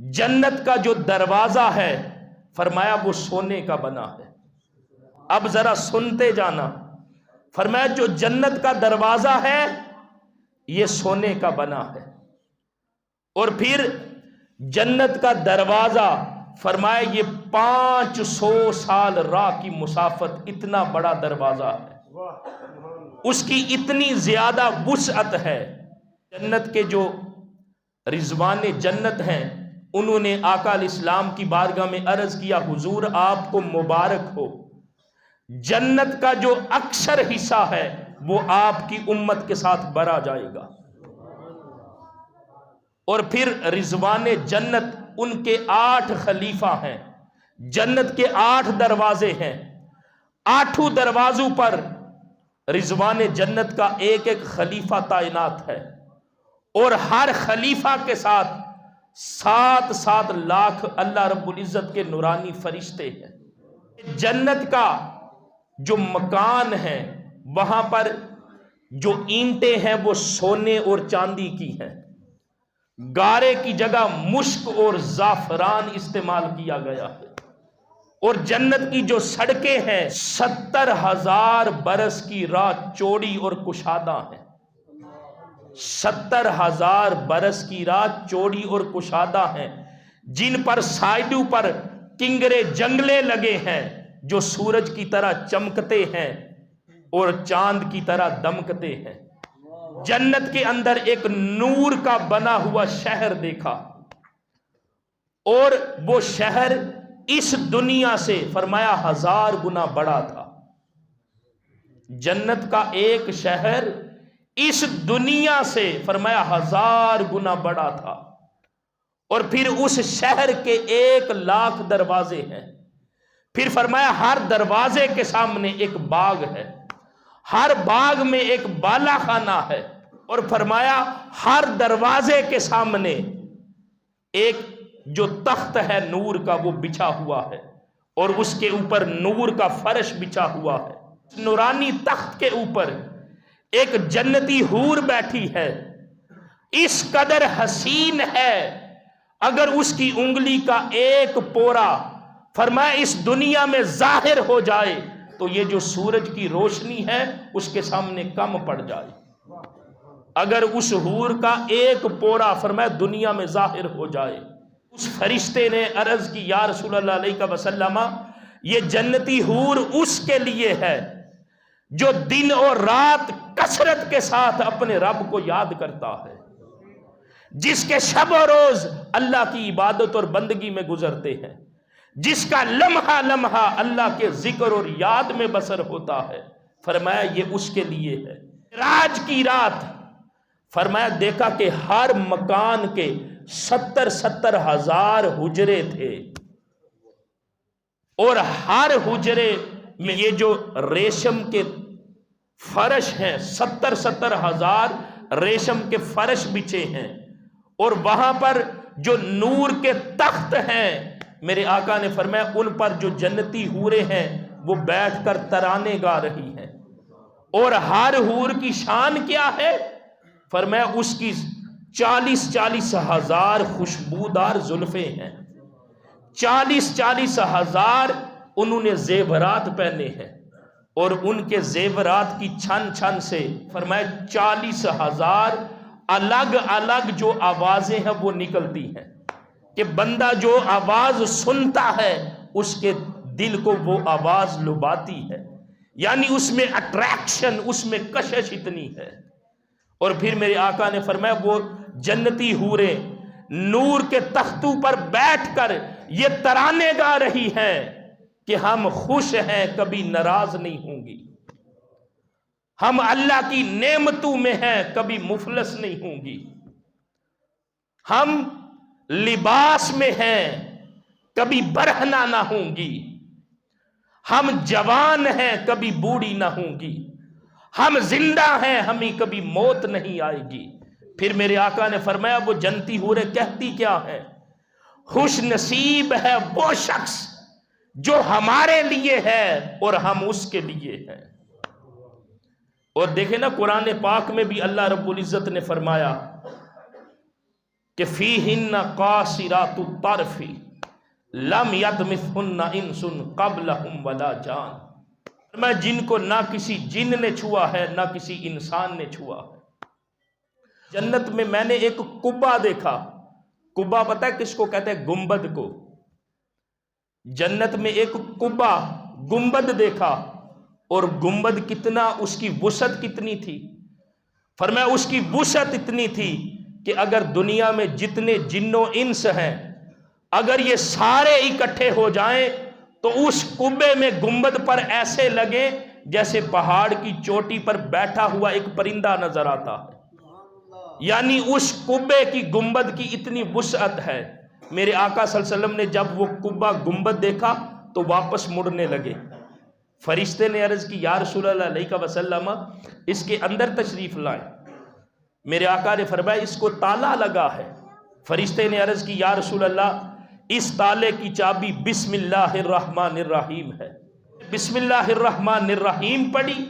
جنت کا جو دروازہ ہے فرمایا وہ سونے کا بنا ہے۔ اب ذرا سنتے جانا، فرمایا جو جنت کا دروازہ ہے یہ سونے کا بنا ہے، اور پھر جنت کا دروازہ فرمایا یہ 500 سال راہ کی مسافت، اتنا بڑا دروازہ ہے، اس کی اتنی زیادہ وسعت ہے۔ جنت کے جو رضوان جنت ہیں انہوں نے آقا علیہ السلام کی بارگاہ میں عرض کیا، حضور آپ کو مبارک ہو، جنت کا جو اکثر حصہ ہے وہ آپ کی امت کے ساتھ بھرا جائے گا۔ اور پھر رضوان جنت ان کے 8 خلیفہ ہیں، جنت کے 8 دروازے ہیں، 8 دروازوں پر رضوان جنت کا ایک ایک خلیفہ تعینات ہے، اور ہر خلیفہ کے ساتھ 7 لاکھ اللہ رب العزت کے نورانی فرشتے ہیں۔ جنت کا جو مکان ہے وہاں پر جو اینٹیں ہیں وہ سونے اور چاندی کی ہیں، گارے کی جگہ مشک اور زعفران استعمال کیا گیا ہے، اور جنت کی جو سڑکیں ہیں 70,000 برس کی راہ چوڑی اور کشادہ ہیں، 70,000 برس کی راہ چوڑی اور کشادہ ہیں، جن پر سائڈوں پر کنگرے جنگلے لگے ہیں جو سورج کی طرح چمکتے ہیں اور چاند کی طرح دمکتے ہیں۔ جنت کے اندر ایک نور کا بنا ہوا شہر دیکھا، اور وہ شہر اس دنیا سے فرمایا 1000 گنا بڑا تھا۔ جنت کا ایک شہر اس دنیا سے فرمایا 1000 گنا بڑا تھا، اور پھر اس شہر کے 1 لاکھ دروازے ہیں، پھر فرمایا ہر دروازے کے سامنے ایک باغ ہے، ہر باغ میں ایک بالا خانہ ہے، اور فرمایا ہر دروازے کے سامنے ایک جو تخت ہے نور کا وہ بچھا ہوا ہے، اور اس کے اوپر نور کا فرش بچھا ہوا ہے۔ نورانی تخت کے اوپر ایک جنتی حور بیٹھی ہے، اس قدر حسین ہے اگر اس کی انگلی کا ایک پورا فرمایا اس دنیا میں ظاہر ہو جائے تو یہ جو سورج کی روشنی ہے اس کے سامنے کم پڑ جائے۔ اگر اس حور کا ایک پورا فرمایا دنیا میں ظاہر ہو جائے، اس فرشتے نے عرض کی یا رسول اللہ علیہ وسلم یہ جنتی حور اس کے لیے ہے جو دن اور رات کثرت کے ساتھ اپنے رب کو یاد کرتا ہے، جس کے شب و روز اللہ کی عبادت اور بندگی میں گزرتے ہیں، جس کا لمحہ لمحہ اللہ کے ذکر اور یاد میں بسر ہوتا ہے۔ فرمایا یہ اس کے لیے ہے۔ معراج کی رات فرمایا دیکھا کہ ہر مکان کے 70 ہزار حجرے تھے، اور ہر حجرے میں یہ جو ریشم کے فرش ہیں 70 ہزار ریشم کے فرش بچھے ہیں، اور وہاں پر جو نور کے تخت ہیں میرے آقا نے فرمایا ان پر جو جنتی حوریں ہیں وہ بیٹھ کر ترانے گا رہی ہیں، اور ہر حور کی شان کیا ہے؟ فرمایا اس کی 40 ہزار خوشبودار زلفیں ہیں، 40 ہزار انہوں نے زیورات پہنے ہیں، اور ان کے زیورات کی چھن چھن سے فرمایا 40 ہزار الگ الگ جو آوازیں ہیں وہ نکلتی ہیں، کہ بندہ جو آواز سنتا ہے اس کے دل کو وہ آواز لباتی ہے، یعنی اس میں اٹریکشن، اس میں کشش اتنی ہے۔ اور پھر میرے آقا نے فرمایا وہ جنتی حوریں نور کے تختوں پر بیٹھ کر یہ ترانے گا رہی ہیں کہ ہم خوش ہیں، کبھی ناراض نہیں ہوں گی، ہم اللہ کی نعمتوں میں ہیں، کبھی مفلس نہیں ہوں گی، ہم لباس میں ہیں، کبھی برہنہ نہ ہوں گی، ہم جوان ہیں، کبھی بوڑھی نہ ہوں گی، ہم زندہ ہیں، ہمیں کبھی موت نہیں آئے گی۔ پھر میرے آقا نے فرمایا وہ جنتی حوریں کہتی کیا ہے؟ خوش نصیب ہے وہ شخص جو ہمارے لیے ہے اور ہم اس کے لیے ہیں۔ اور دیکھیں نا قرآن پاک میں بھی اللہ رب العزت نے فرمایا کہ فیہن قاصرات الطرف لم یطمثہن انس قبلہم ولا جان، میں جن کو نہ کسی جن نے چھوا ہے نہ کسی انسان نے چھوا ہے۔ جنت میں نے ایک قبہ دیکھا۔ قبہ پتہ ہے کس کو کہتے ہیں؟ گنبد کو۔ جنت میں ایک قبہ گنبد دیکھا، اور گنبد کتنا، اس کی وسعت کتنی تھی؟ فرمایا اس کی وسعت اتنی تھی کہ اگر دنیا میں جتنے جن و انس ہیں اگر یہ سارے اکٹھے ہو جائیں تو اس قبے میں گنبد پر ایسے لگے جیسے پہاڑ کی چوٹی پر بیٹھا ہوا ایک پرندہ نظر آتا ہے۔ یعنی اس قبے کی گنبد کی اتنی وسعت ہے۔ میرے آقا صلی اللہ علیہ وسلم نے جب وہ قبہ گنبد دیکھا تو واپس مڑنے لگے۔ فرشتے نے عرض کی یا رسول اللہ علیہ وسلم اس کے اندر تشریف لائیں۔ میرے آقا نے فرمایا اس کو تالا لگا ہے۔ فرشتے نے عرض کی یا رسول اللہ اس تالے کی چابی بسم اللہ الرحمن الرحیم ہے۔ بسم اللہ الرحمن الرحیم پڑھی،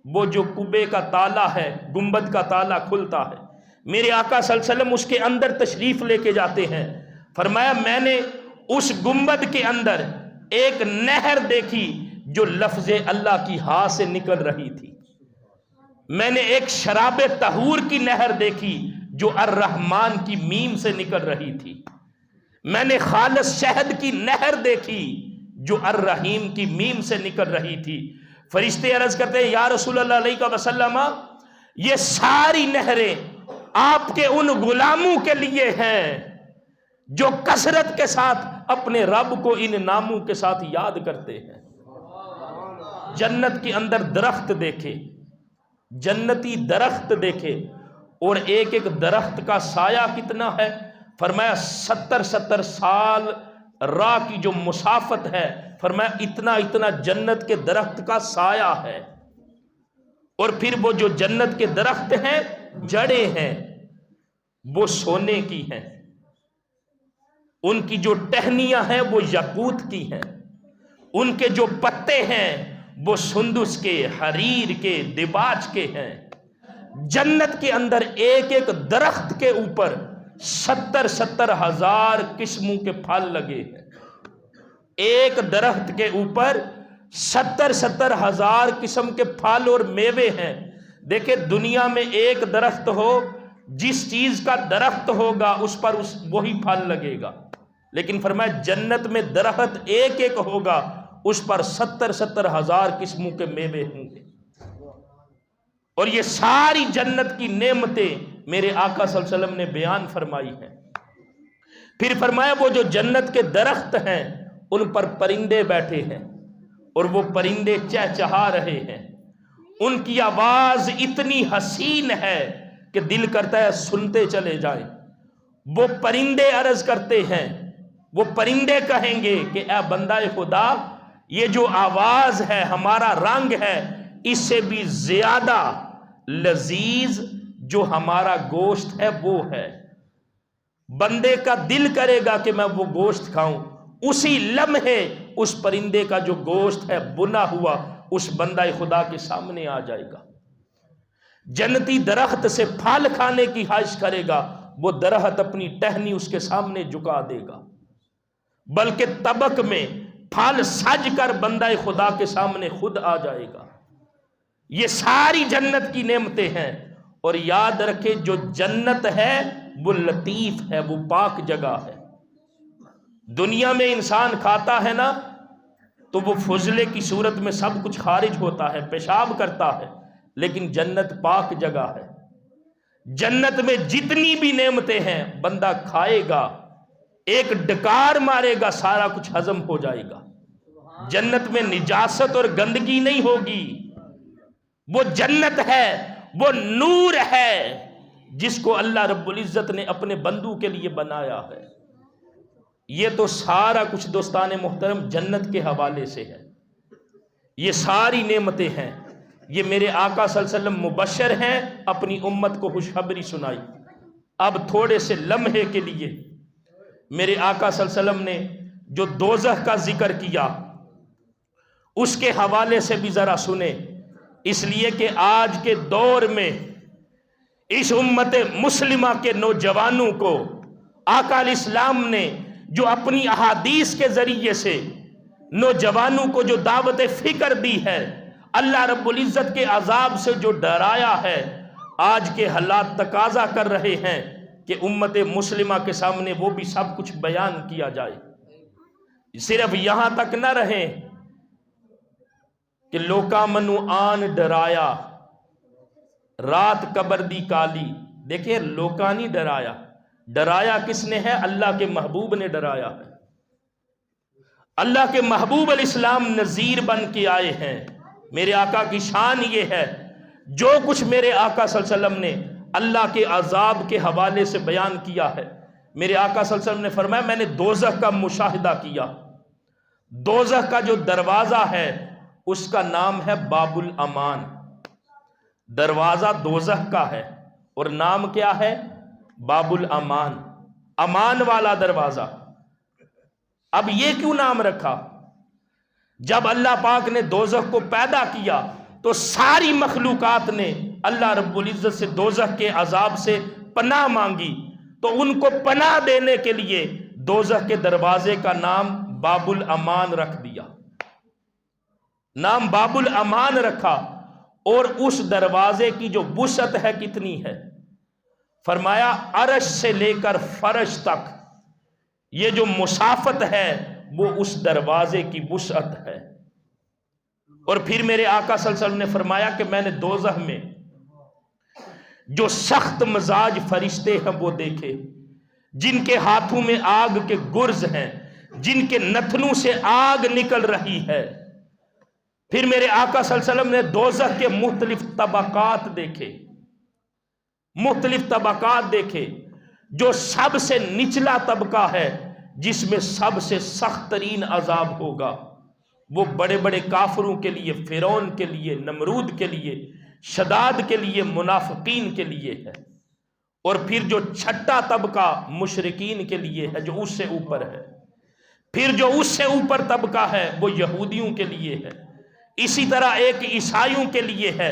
وہ جو قبے کا تالا ہے، گنبد کا تالا کھلتا ہے۔ میرے آقا صلی اللہ علیہ وسلم اس کے اندر تشریف لے کے جاتے ہیں۔ فرمایا میں نے اس گنبد کے اندر ایک نہر دیکھی جو لفظ اللہ کی ہاں سے نکل رہی تھی۔ میں نے ایک شراب طہور کی نہر دیکھی جو الرحمن کی میم سے نکل رہی تھی۔ میں نے خالص شہد کی نہر دیکھی جو الرحیم کی میم سے نکل رہی تھی۔ فرشتے عرض کرتے ہیں یا رسول اللہ علیہ وسلم یہ ساری نہریں آپ کے ان غلاموں کے لیے ہیں جو کثرت کے ساتھ اپنے رب کو ان ناموں کے ساتھ یاد کرتے ہیں۔ جنت کے اندر درخت دیکھے، جنتی درخت دیکھے، اور ایک ایک درخت کا سایہ کتنا ہے؟ فرمایا 70 سال راہ کی جو مسافت ہے، فرمایا اتنا اتنا جنت کے درخت کا سایہ ہے۔ اور پھر وہ جو جنت کے درخت ہیں جڑیں ہیں وہ سونے کی ہیں، ان کی جو ٹہنیاں ہیں وہ یاقوت کی ہیں، ان کے جو پتے ہیں وہ سندس کے، حریر کے، دیباج کے ہیں۔ جنت کے اندر ایک ایک درخت کے اوپر 70 ہزار قسموں کے پھل لگے ہیں۔ ایک درخت کے اوپر 70 ہزار قسم کے پھل اور میوے ہیں۔ دیکھیں دنیا میں ایک درخت ہو، جس چیز کا درخت ہوگا اس پر وہی پھل لگے گا، لیکن فرمایا جنت میں درخت ایک ایک ہوگا، اس پر 70 ہزار قسموں کے میوے ہوں گے۔ اور یہ ساری جنت کی نعمتیں میرے آقا صلی اللہ علیہ وسلم نے بیان فرمائی ہیں۔ پھر فرمایا وہ جو جنت کے درخت ہیں ان پر پرندے بیٹھے ہیں، اور وہ پرندے چہچہا رہے ہیں۔ ان کی آواز اتنی حسین ہے کہ دل کرتا ہے سنتے چلے جائیں۔ وہ پرندے عرض کرتے ہیں، وہ پرندے کہیں گے کہ اے بندہ خدا، یہ جو آواز ہے، ہمارا رنگ ہے، اس سے بھی زیادہ لذیذ جو ہمارا گوشت ہے وہ ہے۔ بندے کا دل کرے گا کہ میں وہ گوشت کھاؤں، اسی لمحے اس پرندے کا جو گوشت ہے بنا ہوا اس بندہ خدا کے سامنے آ جائے گا۔ جنتی درخت سے پھل کھانے کی خواہش کرے گا، وہ درخت اپنی ٹہنی اس کے سامنے جھکا دے گا، بلکہ طبق میں پھل سج کر بندہ خدا کے سامنے خود آ جائے گا۔ یہ ساری جنت کی نعمتیں ہیں، اور یاد رکھے جو جنت ہے وہ لطیف ہے، وہ پاک جگہ ہے۔ دنیا میں انسان کھاتا ہے نا تو وہ فضلے کی صورت میں سب کچھ خارج ہوتا ہے، پیشاب کرتا ہے، لیکن جنت پاک جگہ ہے۔ جنت میں جتنی بھی نعمتیں ہیں بندہ کھائے گا، ایک ڈکار مارے گا، سارا کچھ ہضم ہو جائے گا۔ جنت میں نجاست اور گندگی نہیں ہوگی۔ وہ جنت ہے، وہ نور ہے جس کو اللہ رب العزت نے اپنے بندوں کے لیے بنایا ہے۔ یہ تو سارا کچھ دوستان محترم جنت کے حوالے سے ہے۔ یہ ساری نعمتیں ہیں، یہ میرے آقا صلی اللہ علیہ وسلم مبشر ہیں، اپنی امت کو خوشخبری سنائی۔ اب تھوڑے سے لمحے کے لیے میرے آقا صلی اللہ علیہ وسلم نے جو دوزخ کا ذکر کیا اس کے حوالے سے بھی ذرا سنیں، اس لیے کہ آج کے دور میں اس امت مسلمہ کے نوجوانوں کو آقا علیہ السلام نے جو اپنی احادیث کے ذریعے سے نوجوانوں کو جو دعوت فکر دی ہے، اللہ رب العزت کے عذاب سے جو ڈرایا ہے، آج کے حالات تقاضا کر رہے ہیں کہ امت مسلمہ کے سامنے وہ بھی سب کچھ بیان کیا جائے۔ صرف یہاں تک نہ رہیں کہ لوکاں منو آن ڈرایا رات قبر دی کالی۔ دیکھیں لوکاں نہیں ڈرایا، ڈرایا کس نے ہے؟ اللہ کے محبوب نے ڈرایا ہے۔ اللہ کے محبوب علیہ السلام نذیر بن کے آئے ہیں۔ میرے آقا کی شان یہ ہے، جو کچھ میرے آقا صلی اللہ علیہ وسلم نے اللہ کے عذاب کے حوالے سے بیان کیا ہے، میرے آقا صلی اللہ علیہ وسلم نے فرمایا میں نے دوزخ کا مشاہدہ کیا۔ دوزخ کا جو دروازہ ہے اس کا نام ہے باب الامان۔ دروازہ دوزخ کا ہے اور نام کیا ہے؟ باب الامان، امان والا دروازہ۔ اب یہ کیوں نام رکھا؟ جب اللہ پاک نے دوزخ کو پیدا کیا تو ساری مخلوقات نے اللہ رب العزت سے دوزخ کے عذاب سے پناہ مانگی، تو ان کو پناہ دینے کے لیے دوزخ کے دروازے کا نام باب الامان رکھ دیا۔ نام باب الامان رکھا، اور اس دروازے کی جو وسعت ہے کتنی ہے؟ فرمایا عرش سے لے کر فرش تک یہ جو مسافت ہے وہ اس دروازے کی وسعت ہے۔ اور پھر میرے آقا صلی اللہ علیہ وسلم نے فرمایا کہ میں نے دوزخ میں جو سخت مزاج فرشتے ہیں وہ دیکھے، جن کے ہاتھوں میں آگ کے گرز ہیں، جن کے نتنوں سے آگ نکل رہی ہے۔ پھر میرے آقا صلی اللہ علیہ وسلم نے دوزخ کے مختلف طبقات دیکھے، مختلف طبقات دیکھے۔ جو سب سے نچلا طبقہ ہے، جس میں سب سے سخت ترین عذاب ہوگا، وہ بڑے بڑے کافروں کے لیے، فرعون کے لیے، نمرود کے لیے، شداد کے لیے، منافقین کے لیے ہے۔ اور پھر جو چھٹا طبقہ مشرکین کے لیے ہے جو اس سے اوپر ہے۔ پھر جو اس سے اوپر طبقہ ہے وہ یہودیوں کے لیے ہے، اسی طرح ایک عیسائیوں کے لیے ہے۔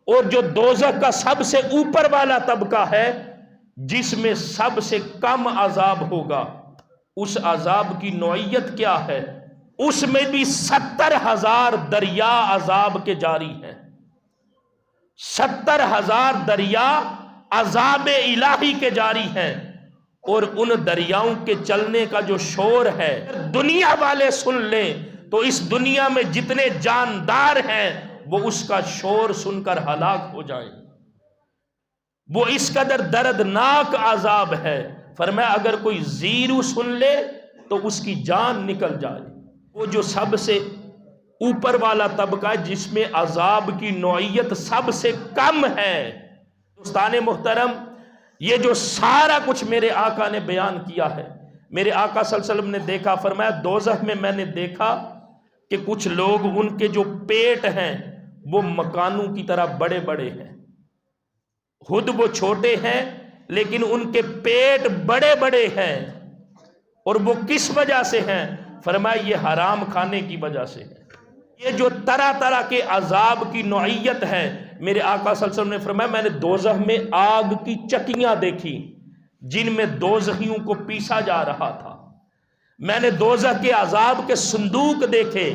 اور جو دوزخ کا سب سے اوپر والا طبقہ ہے، جس میں سب سے کم عذاب ہوگا، اس عذاب کی نوعیت کیا ہے؟ اس میں بھی 70,000 دریا عذاب کے جاری ہیں۔ 70,000 دریا عذاب الہی کے جاری ہیں، اور ان دریاؤں کے چلنے کا جو شور ہے دنیا والے سن لیں تو اس دنیا میں جتنے جاندار ہیں وہ اس کا شور سن کر ہلاک ہو جائیں۔ وہ اس قدر دردناک عذاب ہے، فرمایا اگر کوئی زیرو سن لے تو اس کی جان نکل جائے۔ وہ جو سب سے اوپر والا طبقہ ہے جس میں عذاب کی نوعیت سب سے کم ہے۔ دوستان محترم، یہ جو سارا کچھ میرے آقا نے بیان کیا ہے، میرے آقا صلی اللہ علیہ وسلم نے دیکھا، فرمایا دوزخ میں نے دیکھا کہ کچھ لوگ ان کے جو پیٹ ہیں وہ مکانوں کی طرح بڑے بڑے ہیں، خود وہ چھوٹے ہیں لیکن ان کے پیٹ بڑے بڑے ہیں۔ اور وہ کس وجہ سے ہیں؟ فرمایا یہ حرام کھانے کی وجہ سے ہے۔ یہ جو طرح طرح کے عذاب کی نوعیت ہے، میرے آقا صلی اللہ علیہ وسلم نے فرمایا میں نے دوزخ میں آگ کی چکیاں دیکھی جن میں دوزخیوں کو پیسا جا رہا تھا۔ میں نے دوزخ کے عذاب کے صندوق دیکھے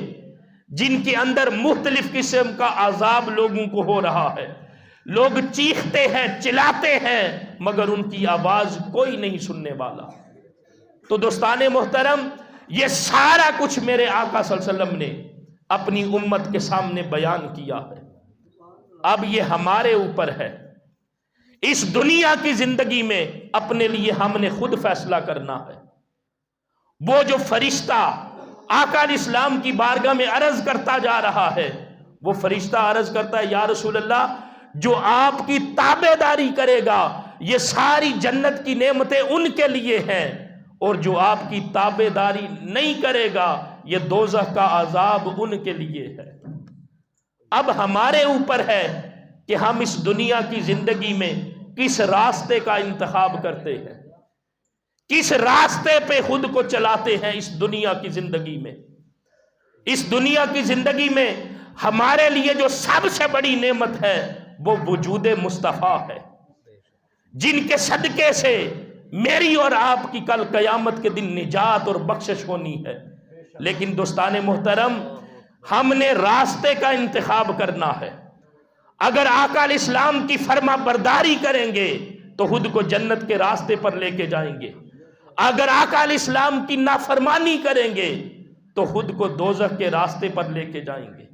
جن کے اندر مختلف قسم کا عذاب لوگوں کو ہو رہا ہے۔ لوگ چیختے ہیں، چلاتے ہیں، مگر ان کی آواز کوئی نہیں سننے والا۔ تو دوستان محترم، یہ سارا کچھ میرے آقا صلی اللہ علیہ وسلم نے اپنی امت کے سامنے بیان کیا ہے۔ اب یہ ہمارے اوپر ہے، اس دنیا کی زندگی میں اپنے لیے ہم نے خود فیصلہ کرنا ہے۔ وہ جو فرشتہ آقا علیہ السلام کی بارگاہ میں عرض کرتا جا رہا ہے، وہ فرشتہ عرض کرتا ہے یا رسول اللہ، جو آپ کی تابع داری کرے گا یہ ساری جنت کی نعمتیں ان کے لیے ہیں، اور جو آپ کی تابع داری نہیں کرے گا یہ دوزخ کا عذاب ان کے لیے ہے۔ اب ہمارے اوپر ہے کہ ہم اس دنیا کی زندگی میں کس راستے کا انتخاب کرتے ہیں، کس راستے پہ خود کو چلاتے ہیں۔ اس دنیا کی زندگی میں، اس دنیا کی زندگی میں ہمارے لیے جو سب سے بڑی نعمت ہے وہ وجود مصطفیٰ ہے، جن کے صدقے سے میری اور آپ کی کل قیامت کے دن نجات اور بخشش ہونی ہے۔ لیکن دوستان محترم، ہم نے راستے کا انتخاب کرنا ہے۔ اگر آقا علیہ السلام کی فرما برداری کریں گے تو خود کو جنت کے راستے پر لے کے جائیں گے، اگر آقا علیہ السلام کی نافرمانی کریں گے تو خود کو دوزخ کے راستے پر لے کے جائیں گے۔